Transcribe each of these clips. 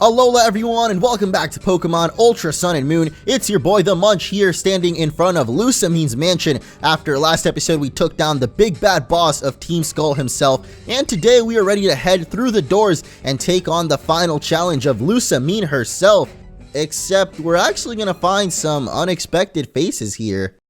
Alola everyone, and welcome back to Pokemon Ultra Sun and Moon. It's your boy the Munch here, standing in front of Lusamine's mansion. After last episode we took down the big bad boss of Team Skull himself, and today we are ready to head through the doors and take on the final challenge of Lusamine herself. Except we're actually gonna find some unexpected faces here.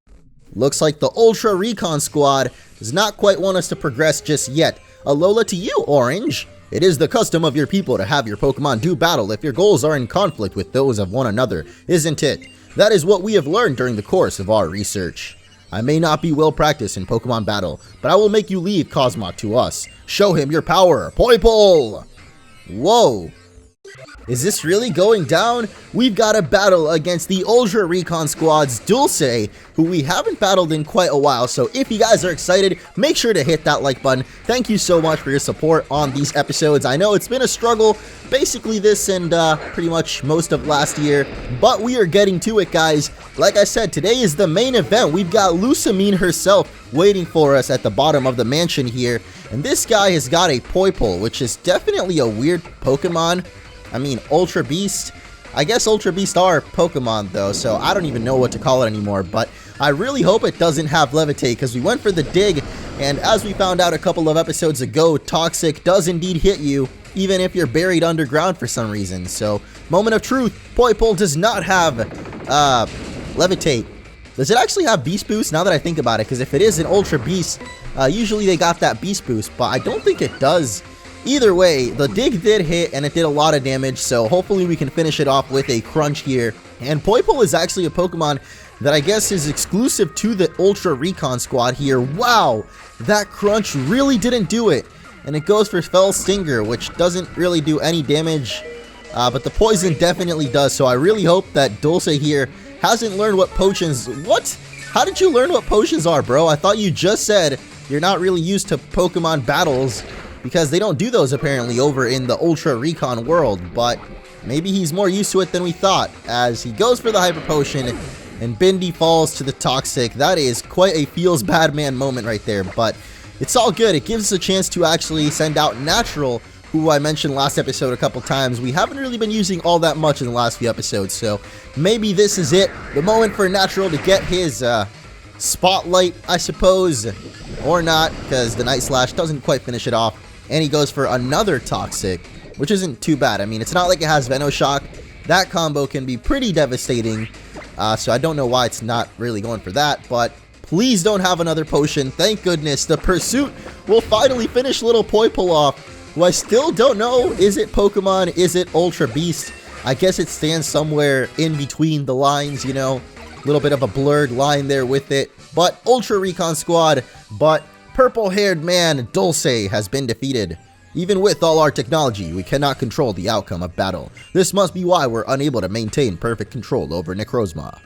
Looks like the Ultra Recon Squad does not quite want us to progress just yet. Alola to you, Orange. It is the custom of your people to have your Pokemon do battle if your goals are in conflict with those of one another, isn't it? That is what we have learned during the course of our research. I may not be well practiced in Pokemon battle, but I will make you leave Cosmog to us. Show him your power, Poipole! Whoa. Is this really going down? We've got a battle against the Ultra Recon Squad's Dulce, who we haven't battled in quite a while, so if you guys are excited, make sure to hit that like button. Thank you so much for your support on these episodes. I know it's been a struggle, basically this and pretty much most of last year, but we are getting to it, guys. Like I said, today is the main event. We've got Lusamine herself waiting for us at the bottom of the mansion here, and this guy has got a Poipole, which is definitely a weird Pokemon. I mean, Ultra Beast. I guess Ultra Beast are Pokemon though, so I don't even know what to call it anymore, but I really hope it doesn't have Levitate, because we went for the dig, and as we found out a couple of episodes ago, Toxic does indeed hit you, even if you're buried underground for some reason. So, moment of truth, Poipole does not have Levitate. Does it actually have Beast Boost, now that I think about it? Because if it is an Ultra Beast, usually they got that Beast Boost, but I don't think it does. Either way, the dig did hit and it did a lot of damage, so hopefully we can finish it off with a crunch here. And Poipole is actually a Pokemon that I guess is exclusive to the Ultra Recon Squad here. Wow, that crunch really didn't do it. And it goes for Fell Stinger, which doesn't really do any damage, but the poison definitely does. So I really hope that Dulce here hasn't learned what potions... What? How did you learn what potions are, bro? I thought you just said you're not really used to Pokemon battles, because they don't do those apparently over in the Ultra Recon world, but maybe he's more used to it than we thought, as he goes for the Hyper Potion and Bindi falls to the Toxic. That is quite a feels bad man moment right there, but it's all good. It gives us a chance to actually send out Natural, who I mentioned last episode a couple times. We haven't really been using all that much in the last few episodes, so maybe this is it, the moment for Natural to get his spotlight, I suppose, or not, because the Night Slash doesn't quite finish it off. And he goes for another Toxic, which isn't too bad. I mean, it's not like it has Venoshock. That combo can be pretty devastating, so I don't know why it's not really going for that, but please don't have another potion. Thank goodness. The pursuit will finally finish little Poipole off, who I still don't know. Is it Pokemon? Is it Ultra Beast? I guess it stands somewhere in between the lines, you know, a little bit of a blurred line there with it, but Ultra Recon Squad, but purple-haired man Dulce has been defeated. Even with all our technology, we cannot control the outcome of battle. This must be why we're unable to maintain perfect control over Necrozma.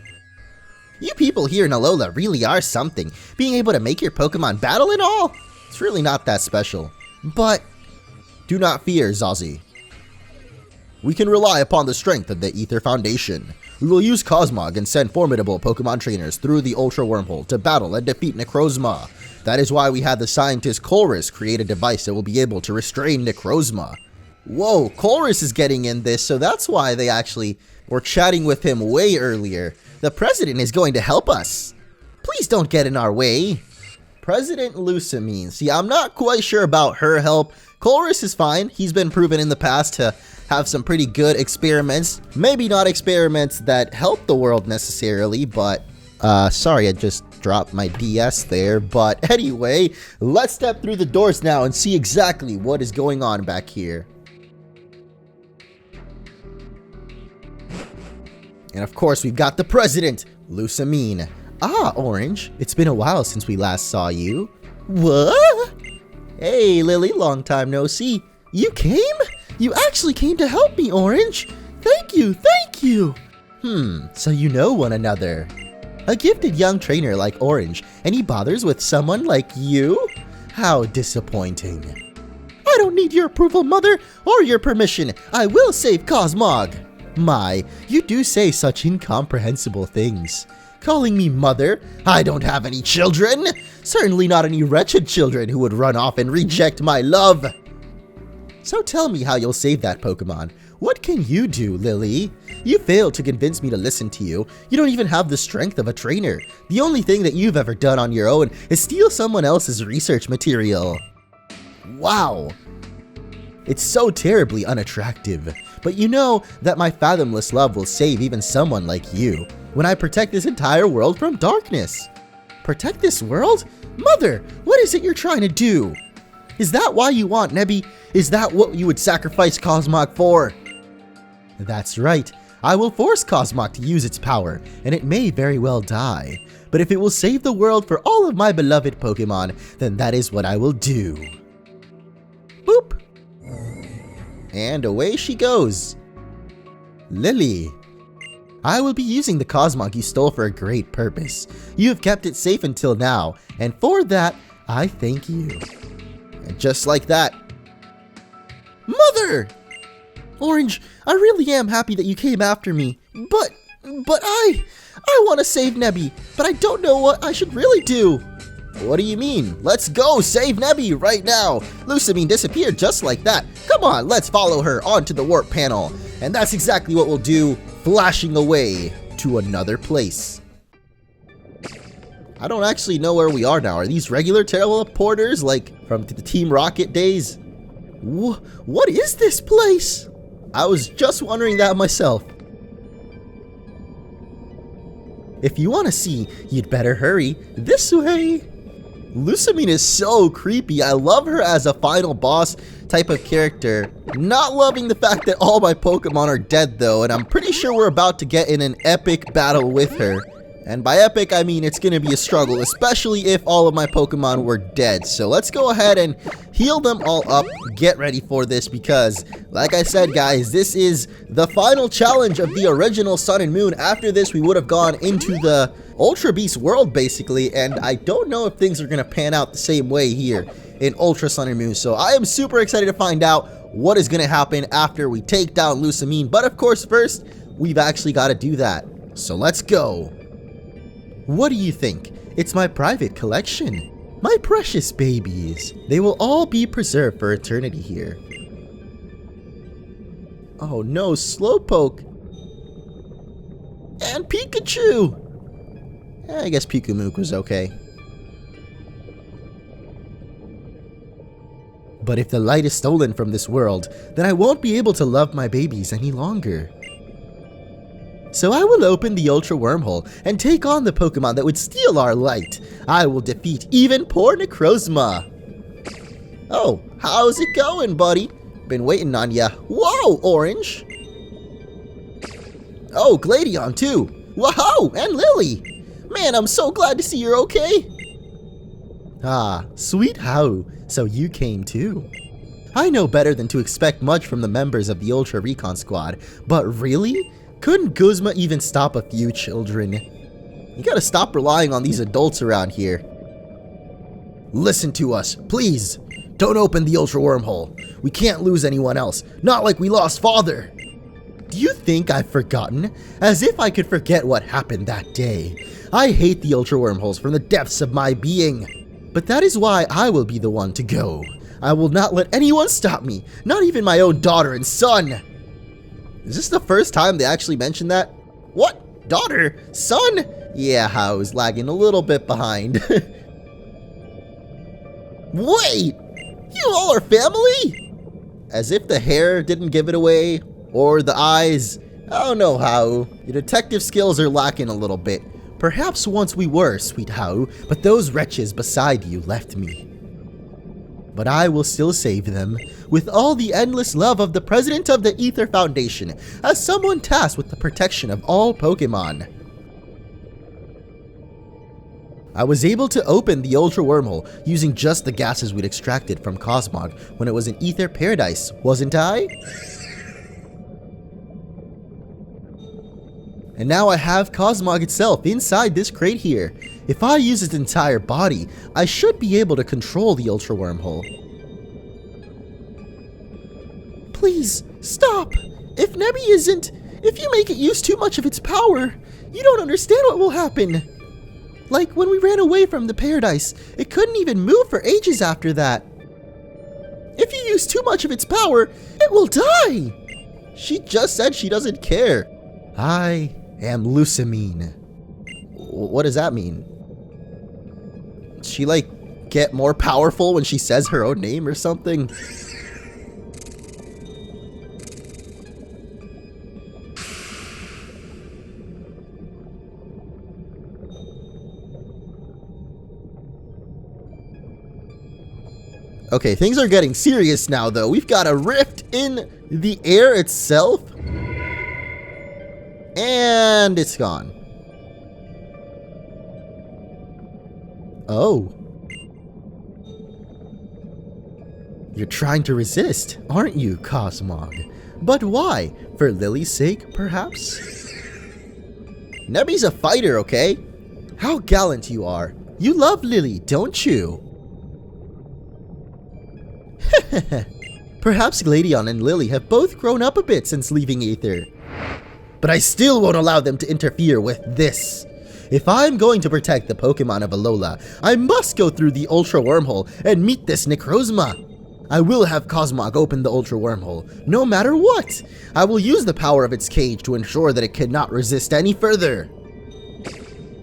You people here in Alola really are something. Being able to make your Pokemon battle and all? It's really not that special. But do not fear, Zazie. We can rely upon the strength of the Aether Foundation. We will use Cosmog and send formidable Pokemon trainers through the Ultra Wormhole to battle and defeat Necrozma. That is why we had the scientist Colress create a device that will be able to restrain Necrozma. Whoa, Colress is getting in this, so that's why they actually were chatting with him way earlier. The President is going to help us. Please don't get in our way. President Lusamine. See, I'm not quite sure about her help. Colress is fine. He's been proven in the past to have some pretty good experiments. Maybe not experiments that help the world necessarily, but sorry, I just dropped my DS there. But anyway, let's step through the doors now and see exactly what is going on back here. And of course, we've got the President, Lusamine. Ah, Orange, it's been a while since we last saw you. What? Hey, Lily, long time no see. You came? You actually came to help me, Orange. Thank you, thank you. So you know one another. A gifted young trainer like Orange, and he bothers with someone like you? How disappointing. I don't need your approval, Mother, or your permission. I will save Cosmog. My, you do say such incomprehensible things. Calling me mother? I don't have any children. Certainly not any wretched children who would run off and reject my love. So tell me how you'll save that Pokemon. What can you do, Lily? You failed to convince me to listen to you. You don't even have the strength of a trainer. The only thing that you've ever done on your own is steal someone else's research material. Wow. It's so terribly unattractive. But you know that my fathomless love will save even someone like you when I protect this entire world from darkness. Protect this world? Mother, what is it you're trying to do? Is that why you want Nebby? Is that what you would sacrifice Cosmog for? That's right. I will force Cosmog to use its power, and it may very well die. But if it will save the world for all of my beloved Pokemon, then that is what I will do. Boop! And away she goes. Lily. I will be using the Cosmog you stole for a great purpose. You have kept it safe until now, and for that, I thank you. And just like that. Mother! Orange, I really am happy that you came after me, but I want to save Nebby, but I don't know what I should really do. What do you mean? Let's go save Nebby right now. Lusamine disappeared just like that. Come on, let's follow her onto the warp panel. And that's exactly what we'll do, flashing away to another place. I don't actually know where we are now. Are these regular teleporters like from the Team Rocket days? What is this place? I was just wondering that myself. If you want to see, you'd better hurry this way. Lusamine is so creepy. I love her as a final boss type of character. Not loving the fact that all my Pokemon are dead though, and I'm pretty sure we're about to get in an epic battle with her. And by epic, I mean it's gonna be a struggle, especially if all of my Pokemon were dead. So let's go ahead and heal them all up, get ready for this, because like I said guys, this is the final challenge of the original Sun and Moon. After this, we would have gone into the Ultra Beast world basically, and I don't know if things are gonna pan out the same way here in Ultra Sun and Moon. So I am super excited to find out what is gonna happen after we take down Lusamine. But of course, first, we've actually gotta do that. So let's go. What do you think? It's my private collection. My precious babies. They will all be preserved for eternity here. Oh no, Slowpoke. And Pikachu! I guess Pikamook was okay. But if the light is stolen from this world, then I won't be able to love my babies any longer. So I will open the Ultra Wormhole and take on the Pokemon that would steal our light. I will defeat even poor Necrozma. Oh, how's it going, buddy? Been waiting on ya. Whoa, Orange. Oh, Gladion too. Whoa, and Lily. Man, I'm so glad to see you're okay. Ah, sweet how. So you came too. I know better than to expect much from the members of the Ultra Recon Squad, but really? Couldn't Guzma even stop a few children? You gotta stop relying on these adults around here. Listen to us, please. Don't open the Ultra Wormhole. We can't lose anyone else, not like we lost Father. Do you think I've forgotten? As if I could forget what happened that day. I hate the Ultra Wormholes from the depths of my being. But that is why I will be the one to go. I will not let anyone stop me, not even my own daughter and son. Is this the first time they actually mentioned that? What? Daughter? Son? Yeah, I was lagging a little bit behind. Wait! You all are family? As if the hair didn't give it away, or the eyes. I don't know how. Your detective skills are lacking a little bit. Perhaps once we were, sweet How, but those wretches beside you left me. But I will still save them, with all the endless love of the President of the Aether Foundation, as someone tasked with the protection of all Pokemon. I was able to open the Ultra Wormhole using just the gases we'd extracted from Cosmog when it was in Aether Paradise, wasn't I? And now I have Cosmog itself inside this crate here. If I use its entire body, I should be able to control the Ultra Wormhole. Please, stop! If you make it use too much of its power, you don't understand what will happen. Like when we ran away from the paradise, it couldn't even move for ages after that. If you use too much of its power, it will die. She just said she doesn't care. I am Lusamine. What does that mean? She like get more powerful when she says her own name or something? Okay, things are getting serious now, though. We've got a rift in the air itself. And it's gone. Oh. You're trying to resist, aren't you, Cosmog? But why? For Lily's sake, perhaps? Nebby's a fighter, okay? How gallant you are. You love Lily, don't you? Perhaps Gladion and Lily have both grown up a bit since leaving Aether. But I still won't allow them to interfere with this. If I'm going to protect the Pokemon of Alola, I must go through the Ultra Wormhole and meet this Necrozma. I will have Cosmog open the Ultra Wormhole, no matter what. I will use the power of its cage to ensure that it cannot resist any further.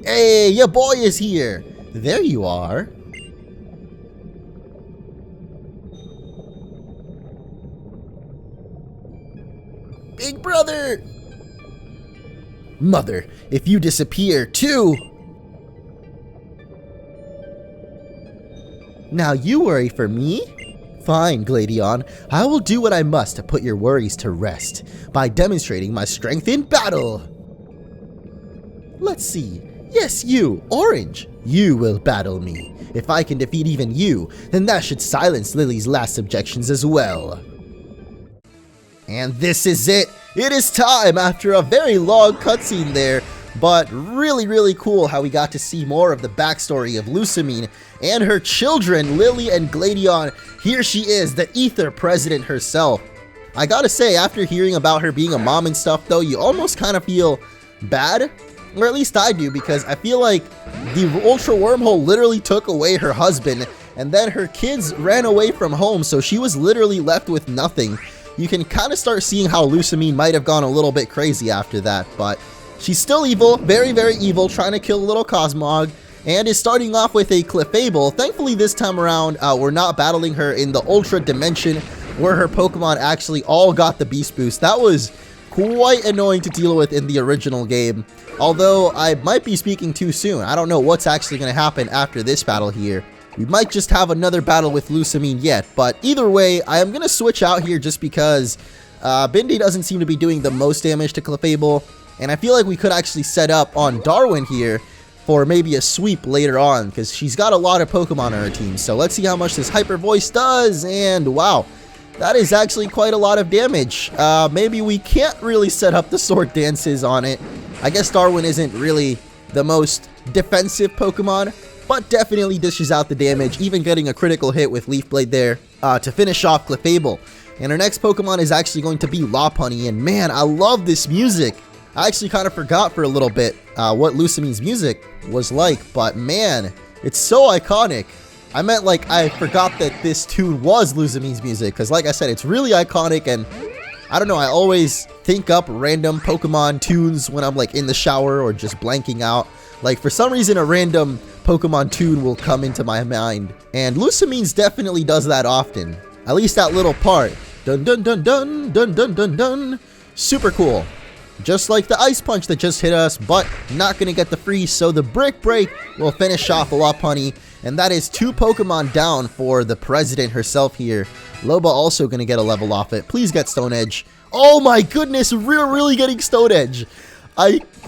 Hey, your boy is here. There you are. Big brother! Mother, if you disappear too! Now you worry for me? Fine, Gladion. I will do what I must to put your worries to rest, by demonstrating my strength in battle! Let's see. Yes, you, Orange. You will battle me. If I can defeat even you, then that should silence Lily's last objections as well. And this is it. It is time after a very long cutscene there, but really cool how we got to see more of the backstory of Lusamine and her children, Lily and Gladion. Here she is, the Aether President herself. I gotta say, after hearing about her being a mom and stuff though, you almost kind of feel bad, or at least I do, because I feel like the Ultra Wormhole literally took away her husband, and then her kids ran away from home, so she was literally left with nothing. You can kind of start seeing how Lusamine might have gone a little bit crazy after that, but she's still evil, very evil, trying to kill little Cosmog, and is starting off with a Clefable. Thankfully this time around, we're not battling her in the Ultra Dimension, where her Pokemon actually all got the Beast Boost. That was quite annoying to deal with in the original game, although I might be speaking too soon. I don't know what's actually going to happen after this battle here. We might just have another battle with Lusamine yet, but either way, I am going to switch out here just because Bindi doesn't seem to be doing the most damage to Clefable, and I feel like we could actually set up on Darwin here for maybe a sweep later on, because she's got a lot of Pokemon on her team. So let's see how much this Hyper Voice does, and wow, that is actually quite a lot of damage. Maybe we can't really set up the Sword Dances on it. I guess Darwin isn't really the most defensive Pokemon, but definitely dishes out the damage, even getting a critical hit with Leaf Blade there to finish off Clefable. And our next Pokemon is actually going to be Lopunny, and man, I love this music. I actually kind of forgot for a little bit what Lusamine's music was like, but man, it's so iconic. I meant like I forgot that this tune was Lusamine's music, because like I said, it's really iconic, and I don't know, I always think up random Pokemon tunes when I'm like in the shower or just blanking out. Like for some reason a random Pokemon tune will come into my mind, and Lusamine's definitely does that often. At least that little part. Dun dun dun dun dun dun dun dun. Super cool. Just like the Ice Punch that just hit us, but not gonna get the freeze, so the Brick Break will finish off Lopunny, and that is 2 Pokemon down for the President herself here. Loba also gonna get a level off it. Please get Stone Edge. Oh my goodness, we're really getting Stone Edge.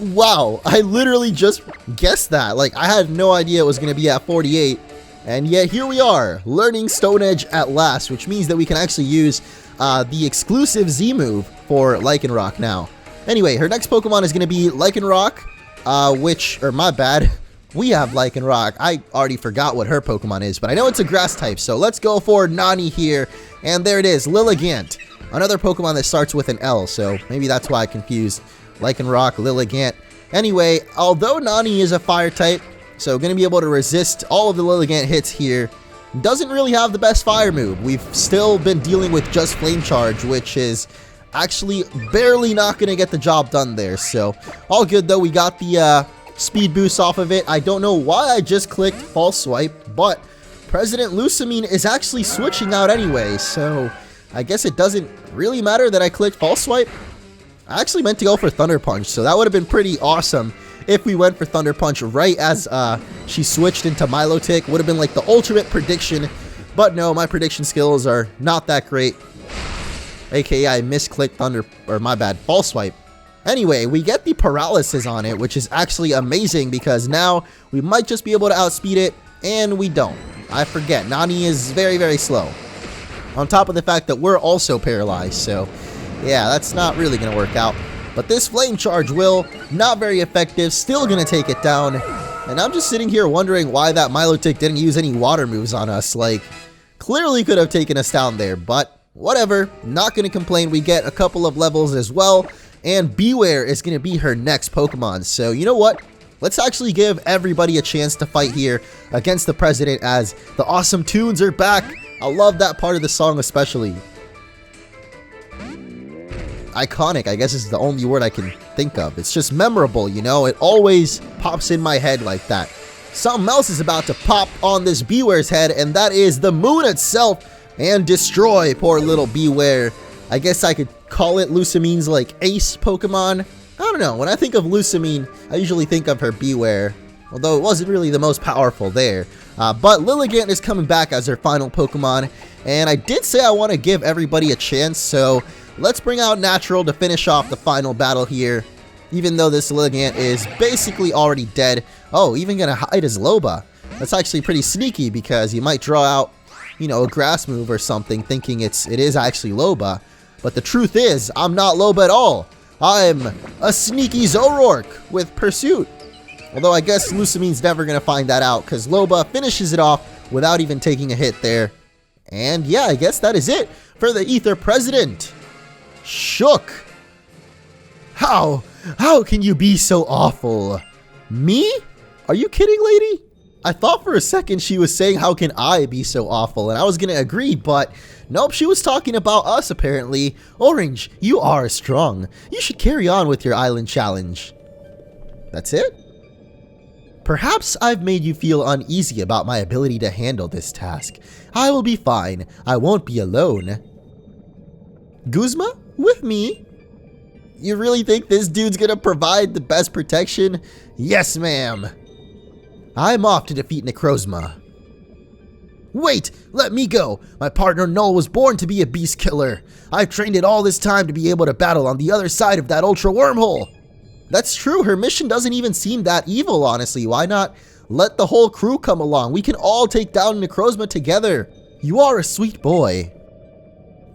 Wow, I literally just guessed that. Like, I had no idea it was going to be at 48, and yet here we are, learning Stone Edge at last, which means that we can actually use the exclusive Z move for Lycanroc now. Anyway, her next Pokemon is going to be Lycanroc, my bad, we have Lycanroc. I already forgot what her Pokemon is, but I know it's a grass type, so let's go for Nani here, and there it is, Lilligant, another Pokemon that starts with an L, so maybe that's why I confused Lycanroc, Lilligant. Anyway, although Nani is a fire type, so going to be able to resist all of the Lilligant hits here, doesn't really have the best fire move. We've still been dealing with just Flame Charge, which is actually barely not going to get the job done there. So all good though. We got the speed boost off of it. I don't know why I just clicked False Swipe, but President Lusamine is actually switching out anyway, so I guess it doesn't really matter that I clicked False Swipe. I actually meant to go for Thunder Punch, so that would have been pretty awesome if we went for Thunder Punch right as she switched into Milotic. Would have been like the ultimate prediction, but no, my prediction skills are not that great. AKA I misclicked False Swipe. Anyway, we get the paralysis on it, which is actually amazing because now we might just be able to outspeed it, and we don't. I forget, Nani is very, very slow. On top of the fact that we're also paralyzed, so yeah, that's not really going to work out. But this Flame Charge will, not very effective, still going to take it down. And I'm just sitting here wondering why that Milotic didn't use any water moves on us. Like, clearly could have taken us down there, but whatever, not going to complain. We get a couple of levels as well, and Beware is going to be her next Pokemon. So you know what? Let's actually give everybody a chance to fight here against the President as the awesome tunes are back. I love that part of the song especially. Iconic, I guess is the only word I can think of. It's just memorable, you know? It always pops in my head like that. Something else is about to pop on this Beware's head, and that is the moon itself, and destroy poor little Beware. I guess I could call it Lusamine's like ace Pokemon. I don't know, when I think of Lusamine, I usually think of her Beware, although it wasn't really the most powerful there. But Lilligant is coming back as her final Pokemon, and I did say I want to give everybody a chance, so let's bring out Natural to finish off the final battle here, even though this Lilligant is basically already dead. Oh, even gonna hide as Loba. That's actually pretty sneaky because you might draw out, you know, a grass move or something thinking it is actually Loba. But the truth is, I'm not Loba at all. I'm a sneaky Zoroark with Pursuit. Although I guess Lusamine's never going to find that out because Loba finishes it off without even taking a hit there. And yeah, I guess that is it for the Aether President. Shook. How can you be so awful? Me? Are you kidding, lady? I thought for a second she was saying how can I be so awful, and I was going to agree, but nope, she was talking about us apparently. Orange, you are strong. You should carry on with your island challenge. That's it? Perhaps I've made you feel uneasy about my ability to handle this task. I will be fine. I won't be alone. Guzma? With me? You really think this dude's gonna provide the best protection? Yes, ma'am. I'm off to defeat Necrozma. Wait! Let me go! My partner Null was born to be a beast killer. I've trained it all this time to be able to battle on the other side of that ultra wormhole. That's true, her mission doesn't even seem that evil, honestly. Why not let the whole crew come along? We can all take down Necrozma together. You are a sweet boy.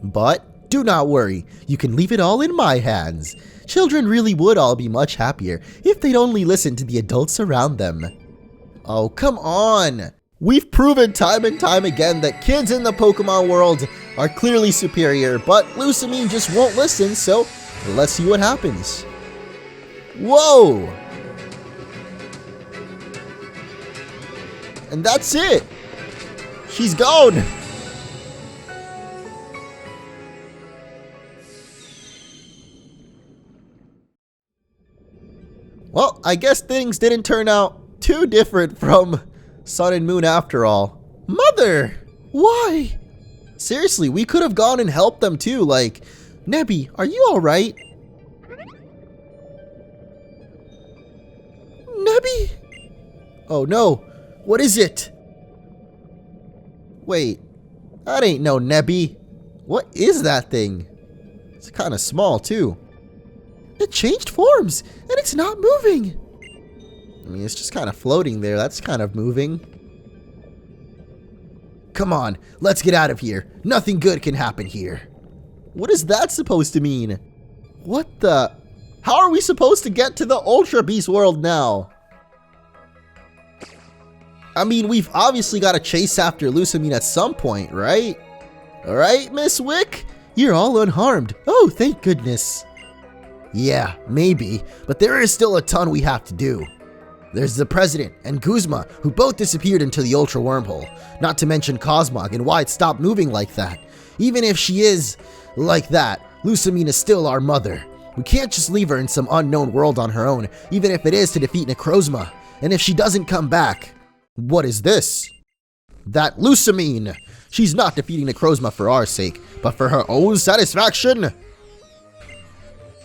But do not worry, you can leave it all in my hands. Children really would all be much happier if they'd only listen to the adults around them. Oh, come on! We've proven time and time again that kids in the Pokemon world are clearly superior, but Lusamine just won't listen, so let's see what happens. Whoa! And that's it! She's gone! Well, I guess things didn't turn out too different from Sun and Moon after all. Mother! Why? Seriously, we could have gone and helped them too, like, Nebby, are you alright? Nebby? Oh no, what is it? Wait, that ain't no Nebby. What is that thing? It's kind of small too. It changed forms, and it's not moving. I mean, it's just kind of floating there. That's kind of moving. Come on, let's get out of here. Nothing good can happen here. What is that supposed to mean? What the? How are we supposed to get to the Ultra Beast world now? I mean, we've obviously got to chase after Lusamine at some point, right? Alright, Miss Wick? You're all unharmed. Oh, thank goodness. Yeah, maybe, but there is still a ton we have to do. There's the President and Guzma, who both disappeared into the Ultra Wormhole. Not to mention Cosmog and why it stopped moving like that. Even if she is like that, Lusamine is still our mother. We can't just leave her in some unknown world on her own, even if it is to defeat Necrozma. And if she doesn't come back... What is this? That Lusamine! She's not defeating Necrozma for our sake, but for her own satisfaction!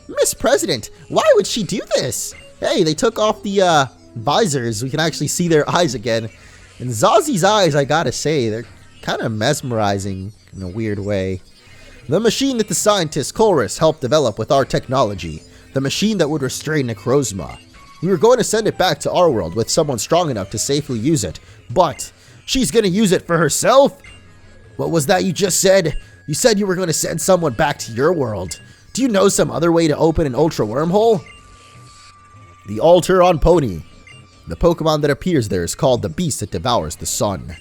Miss President, why would she do this? Hey, they took off the, visors. We can actually see their eyes again. And Zazi's eyes, I gotta say, they're kind of mesmerizing in a weird way. The machine that the scientist Chorus helped develop with our technology. The machine that would restrain Necrozma. We were going to send it back to our world with someone strong enough to safely use it. But she's gonna use it for herself? What was that you just said? You said you were going to send someone back to your world. Do you know some other way to open an Ultra Wormhole? The altar on Poni. The Pokemon that appears there is called the beast that devours the sun.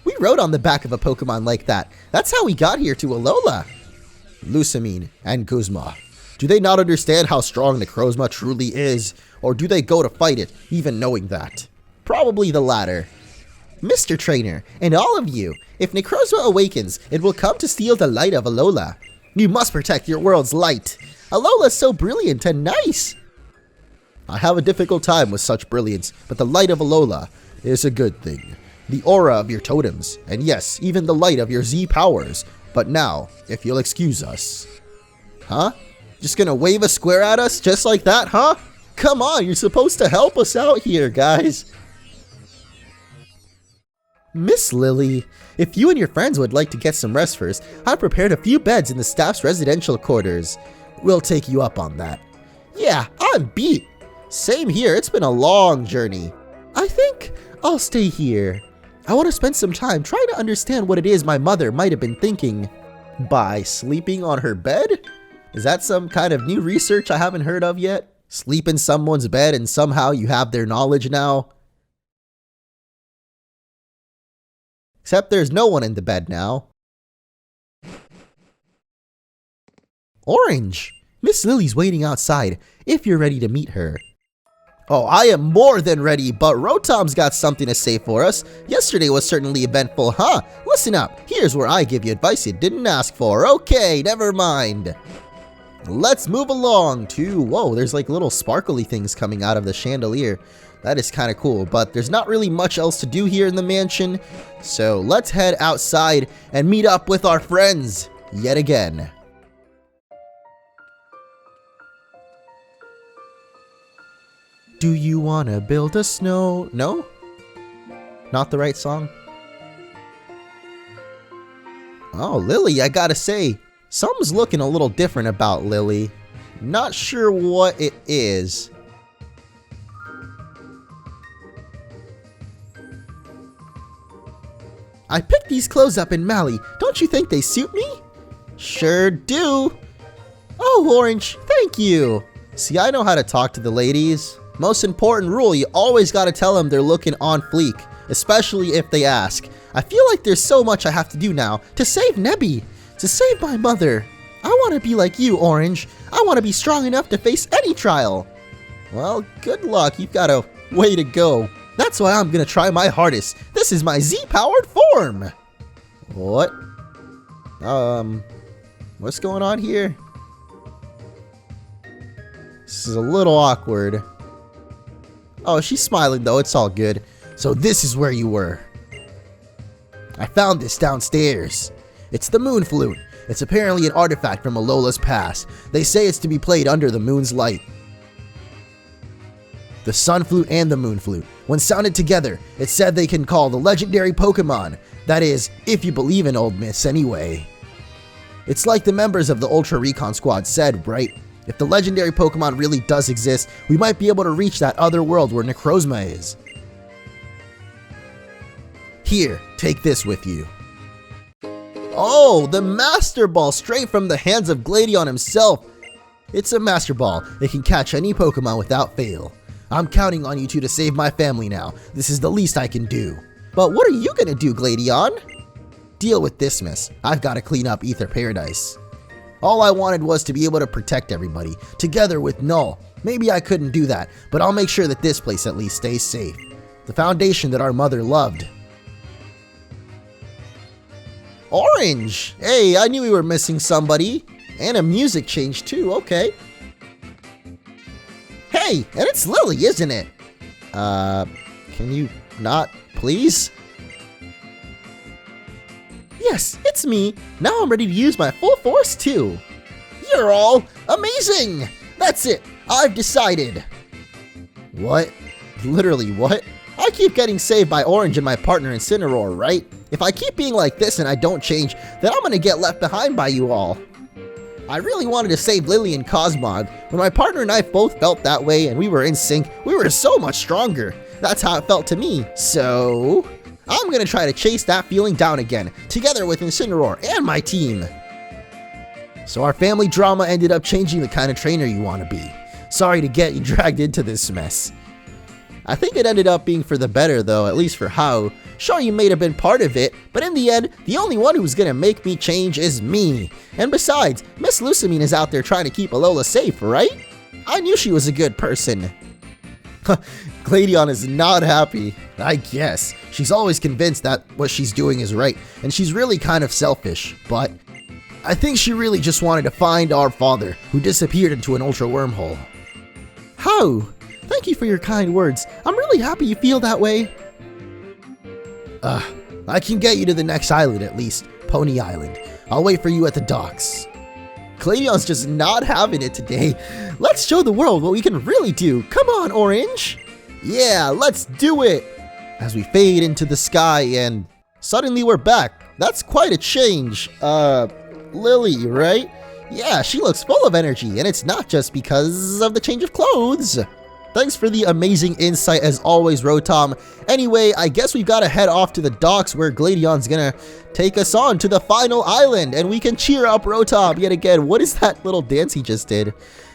We rode on the back of a Pokemon like that. That's how we got here to Alola. Lusamine and Guzma. Do they not understand how strong Necrozma truly is? Or do they go to fight it, even knowing that? Probably the latter. Mr. Trainer, and all of you, if Necrozma awakens, it will come to steal the light of Alola. You must protect your world's light. Alola's so brilliant and nice. I have a difficult time with such brilliance, but the light of Alola is a good thing. The aura of your totems, and yes, even the light of your Z powers. But now, if you'll excuse us. Huh? Just gonna wave a square at us just like that, huh? Come on, you're supposed to help us out here, guys. Miss Lily, if you and your friends would like to get some rest first, I've prepared a few beds in the staff's residential quarters. We'll take you up on that. Yeah, I'm beat. Same here, it's been a long journey. I think I'll stay here. I want to spend some time trying to understand what it is my mother might have been thinking. By sleeping on her bed? Is that some kind of new research I haven't heard of yet? Sleep in someone's bed and somehow you have their knowledge now? Except there's no one in the bed now. Orange! Miss Lily's waiting outside, if you're ready to meet her. Oh, I am more than ready, but Rotom's got something to say for us. Yesterday was certainly eventful, huh? Listen up, here's where I give you advice you didn't ask for. Okay, never mind. Let's move along to... Whoa, there's like little sparkly things coming out of the chandelier. That is kind of cool, but there's not really much else to do here in the mansion. So let's head outside and meet up with our friends yet again. Do you wanna build a snow... No? Not the right song? Oh, Lily, I gotta say, something's looking a little different about Lily. Not sure what it is. I picked these clothes up in Mali. Don't you think they suit me? Sure do. Oh, Orange, thank you. See, I know how to talk to the ladies. Most important rule, you always gotta tell them they're looking on fleek, especially if they ask. I feel like there's so much I have to do now to save Nebby, to save my mother. I want to be like you, Orange. I want to be strong enough to face any trial. Well, good luck. You've got a way to go. That's why I'm gonna try my hardest. This is my Z-powered form. What? What's going on here? This is a little awkward. Oh, she's smiling though, it's all good. So this is where you were. I found this downstairs. It's the Moon Flute. It's apparently an artifact from Alola's past. They say it's to be played under the moon's light. The Sun Flute and the Moon Flute. When sounded together, it said they can call the legendary Pokémon. That is, if you believe in old myths anyway. It's like the members of the Ultra Recon Squad said, right? If the legendary Pokémon really does exist, we might be able to reach that other world where Necrozma is. Here, take this with you. Oh, the Master Ball straight from the hands of Gladion himself. It's a Master Ball. It can catch any Pokemon without fail. I'm counting on you two to save my family now. This is the least I can do. But what are you gonna do, Gladion? Deal with this mess. I've gotta clean up Aether Paradise. All I wanted was to be able to protect everybody, together with Null. Maybe I couldn't do that, but I'll make sure that this place at least stays safe. The foundation that our mother loved. Orange! Hey, I knew we were missing somebody. And a music change too, okay. Hey, and it's Lily, isn't it? Can you not, please? Yes, it's me. Now I'm ready to use my full force too. You're all amazing! That's it, I've decided. What? Literally what? I keep getting saved by Orange and my partner Incineroar, right? If I keep being like this and I don't change, then I'm gonna get left behind by you all. I really wanted to save Lily and Cosmog. When my partner and I both felt that way and we were in sync, we were so much stronger. That's how it felt to me. So I'm gonna try to chase that feeling down again, together with Incineroar and my team. So our family drama ended up changing the kind of trainer you want to be. Sorry to get you dragged into this mess. I think it ended up being for the better though, at least for Hao. Sure, you may have been part of it, but in the end, the only one who's gonna make me change is me. And besides, Miss Lusamine is out there trying to keep Alola safe, right? I knew she was a good person. Gladion is not happy. I guess. She's always convinced that what she's doing is right, and she's really kind of selfish, but I think she really just wanted to find our father, who disappeared into an ultra wormhole. Hao! Thank you for your kind words. I'm really happy you feel that way. I can get you to the next island at least, Poni Island. I'll wait for you at the docks. Gladion's just not having it today. Let's show the world what we can really do. Come on, Orange. Yeah, let's do it. As we fade into the sky and suddenly we're back. That's quite a change. Lily, right? Yeah, she looks full of energy, and it's not just because of the change of clothes. Thanks for the amazing insight as always, Rotom. Anyway, I guess we've got to head off to the docks where Gladion's gonna take us on to the final island, and we can cheer up Rotom yet again. What is that little dance he just did?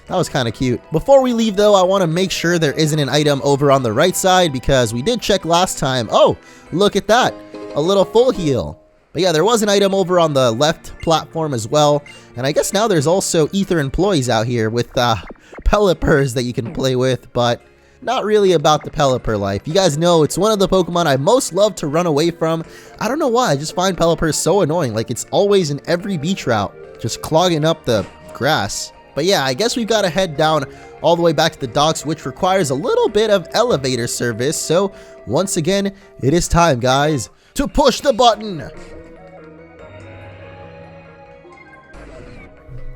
That was kind of cute. Before we leave though, I want to make sure there isn't an item over on the right side because we did check last time. Oh, look at that. A little full heal. But yeah, there was an item over on the left platform as well. And I guess now there's also Aether employees out here with Pelipers that you can play with, but not really about the Pelipper life. You guys know it's one of the Pokemon I most love to run away from. I don't know why, I just find Pelipers so annoying. Like, it's always in every beach route, just clogging up the grass. But yeah, I guess we've got to head down all the way back to the docks, which requires a little bit of elevator service. So once again, it is time, guys, to push the button.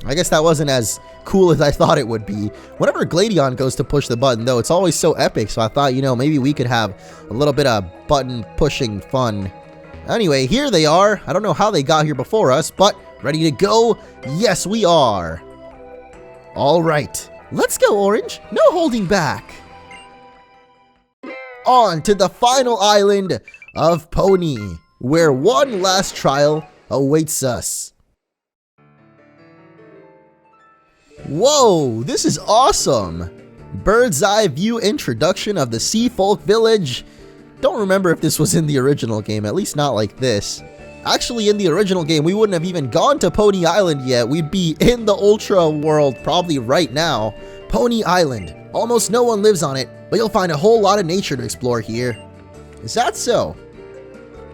I guess that wasn't as cool as I thought it would be. Whenever Gladion goes to push the button though, it's always so epic, so I thought, you know, maybe we could have a little bit of button pushing fun. Anyway, here they are. I don't know how they got here before us, but ready to go? Yes, we are. Alright, let's go, Orange. No holding back. On to the final island of Poni, where one last trial awaits us. Whoa, this is awesome! Bird's eye view introduction of the Sea Folk Village. Don't remember if this was in the original game, at least not like this. Actually, in the original game, we wouldn't have even gone to Poni Island yet. We'd be in the Ultra world probably right now. Poni Island. Almost no one lives on it, but you'll find a whole lot of nature to explore here. Is that so?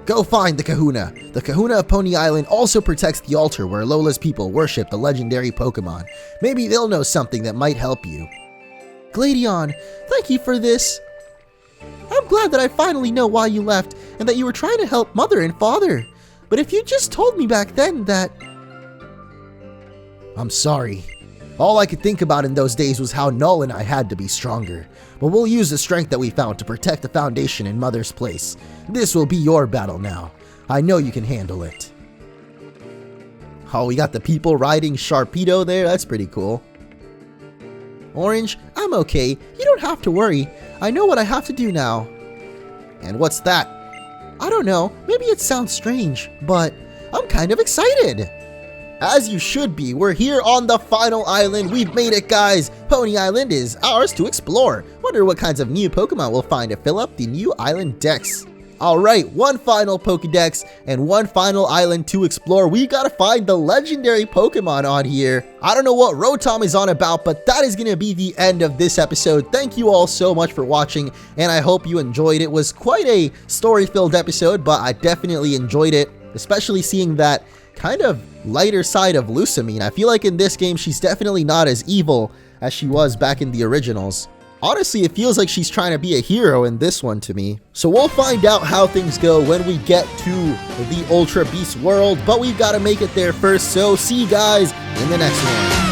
Go find the Kahuna. The Kahuna of Poni Island also protects the altar where Alola's people worship the legendary Pokemon. Maybe they'll know something that might help you. Gladion, thank you for this. I'm glad that I finally know why you left and that you were trying to help Mother and Father. But if you just told me back then that... I'm sorry. All I could think about in those days was how Null and I had to be stronger. But we'll use the strength that we found to protect the Foundation in Mother's place. This will be your battle now. I know you can handle it. Oh, we got the people riding Sharpedo there. That's pretty cool. Orange, I'm okay. You don't have to worry. I know what I have to do now. And what's that? I don't know. Maybe it sounds strange, but I'm kind of excited. As you should be. We're here on the final island. We've made it, guys. Poni Island is ours to explore. Wonder what kinds of new Pokemon we'll find to fill up the new island decks. Alright, one final Pokedex and one final island to explore. We gotta find the legendary Pokemon on here. I don't know what Rotom is on about, but that is gonna be the end of this episode. Thank you all so much for watching, and I hope you enjoyed. It was quite a story-filled episode, but I definitely enjoyed it, especially seeing that kind of lighter side of Lusamine. I feel like in this game, she's definitely not as evil as she was back in the originals. Honestly, it feels like she's trying to be a hero in this one to me. So we'll find out how things go when we get to the Ultra Beast world, but we've got to make it there first. So see you guys in the next one.